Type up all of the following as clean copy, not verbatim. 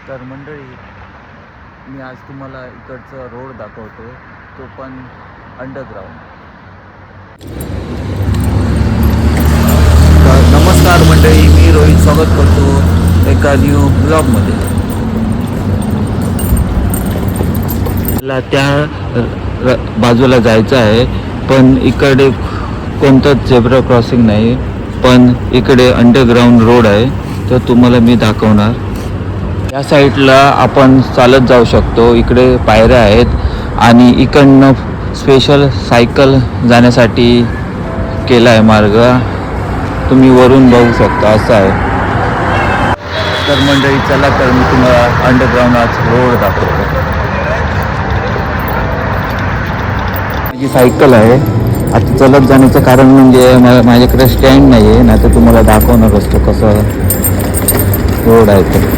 तर मंडळी, मी आज तुम्हाला इकडचा रोड दाखवतो, तो पण अंडरग्राऊंड. तर नमस्कार मंडळी, मी रोहित स्वागत करतो एका न्यू ब्लॉगमध्ये. मला त्या बाजूला जायचं आहे, पण इकडे कोणतंच झेब्रा क्रॉसिंग नाही, पण इकडे अंडरग्राऊंड रोड आहे, तर तुम्हाला मी दाखवणार. या साईडला आपण चालत जाऊ शकतो, इकडे पायऱ्या आहेत आणि इकडनं स्पेशल सायकल जाण्यासाठी केला आहे मार्ग. तुम्ही वरून बघू शकता, असं आहे. तर मंडळी चला, तर मी तुम्हाला अंडरग्राऊंड आज रोड दाखवतो. माझी सायकल आहे. आता चलत जाण्याचं कारण म्हणजे माझ्याकडे स्टँड नाही आहे, नाही तर तुम्हाला दाखवणार असतो कसं रोड आहे ते.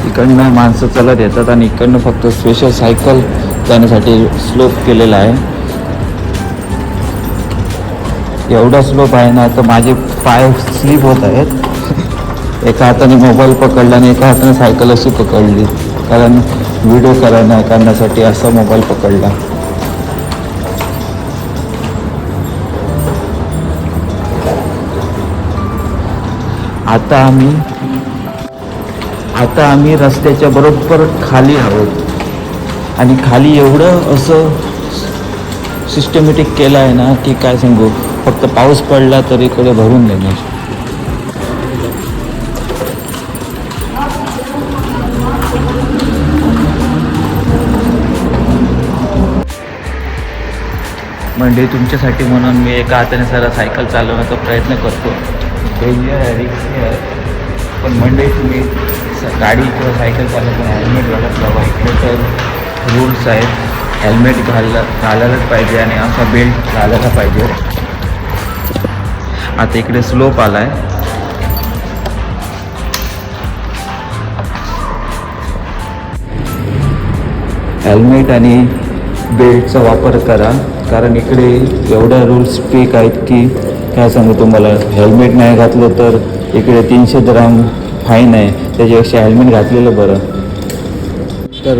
इकडनं माणसं चालत येतात आणि इकडनं फक्त स्पेशल सायकल जाण्यासाठी स्लोप केलेला आहे. एवढा स्लोप आहे ना, तर माझे पाय स्लिप होत आहेत. एका हाताने मोबाईल पकडला आणि एका हाताने सायकल अशी पकडली, कारण व्हिडिओ करण्यासाठी असा मोबाईल पकडला. आता आम्ही रस्त्याच्या बरोबर खाली आहोत आणि खाली एवढं असं सिस्टमॅटिक केलं आहे ना, की काय सांगू. फक्त पाऊस पडला तर इकडे भरून देणार. म्हणजे तुमच्यासाठी म्हणून मी एका हाताने सारा सायकल चालवण्याचा प्रयत्न करतो. डेंजर आहे, रिस्की आहे, पण मंडळी तुम्ही गाडी किंवा सायकल चालवताना हेल्मेट घालत जावा. इकडे तर रूल्स आहेत, हेल्मेट घालायलाच पाहिजे आणि असा बेल्ट घालायला पाहिजे. आता इकडे स्लोप आला आहे. हेल्मेट आणि बेल्टचा वापर करा, कारण इकडे एवढ्या रूल्स स्ट्रिक्ट आहेत की काय सांगू तुम्हाला. हेल्मेट नाही घातलं तर इकडे 300 ग्राम फाईन आहे, त्याच्यापेक्षा हेल्मेट घातलेलं बरं. तर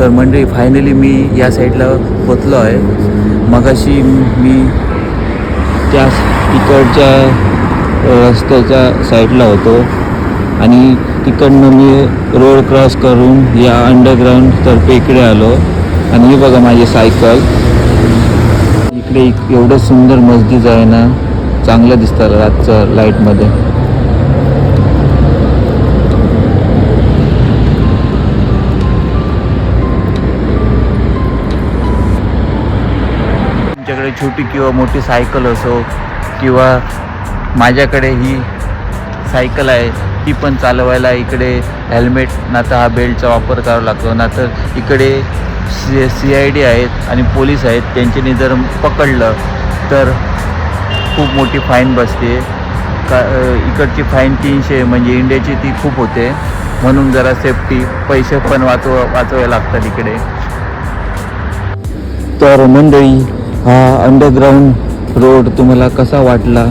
मंडळी फायनली मी या साईडला पोचलो आहे. मगाशी मी त्या तिकडच्या रस्त्याच्या साईडला होतो आणि तिकडनं मी रोड क्रॉस करून या अंडरग्राऊंड तर्फे इकडे आलो. आणि ही बघा माझी सायकल. इकडे एवढं सुंदर मस्जिद आहे ना, चांगलं दिसतं रातचं लाईटमध्ये. तुमच्याकडे छोटी किंवा मोठी सायकल असो, किंवा माझ्याकडे ही सायकल आहे, ती पण चालवायला इकडे हेल्मेट ना तर हा बेल्टचा वापर करावा लागतो. ना तर इकडे CID आहेत आणि पोलीस आहेत, त्यांच्यानी जर पकडलं तर खूप मोठी फाईन बसते. इकडची फाईन 300, म्हणजे इंडियाची ती खूप होते. म्हणून जरा सेफ्टी, पैसे पण वाचवावे लागतात इकडे. तर मंडळी, हा अंडरग्राऊंड रोड तुम्हाला कसा वाटला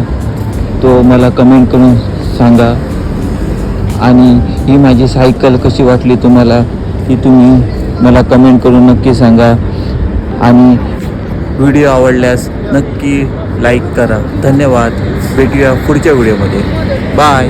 तो मला कमेंट करून सांगा. आणि ही माझी सायकल कशी वाटली तुम्हाला, ती तुम्ही मला कमेंट करून नक्की सांगा. आणि व्हिडिओ आवडल्यास नक्की लाईक करा. धन्यवाद. भेटूया पुढच्या व्हिडिओमध्ये. बाय.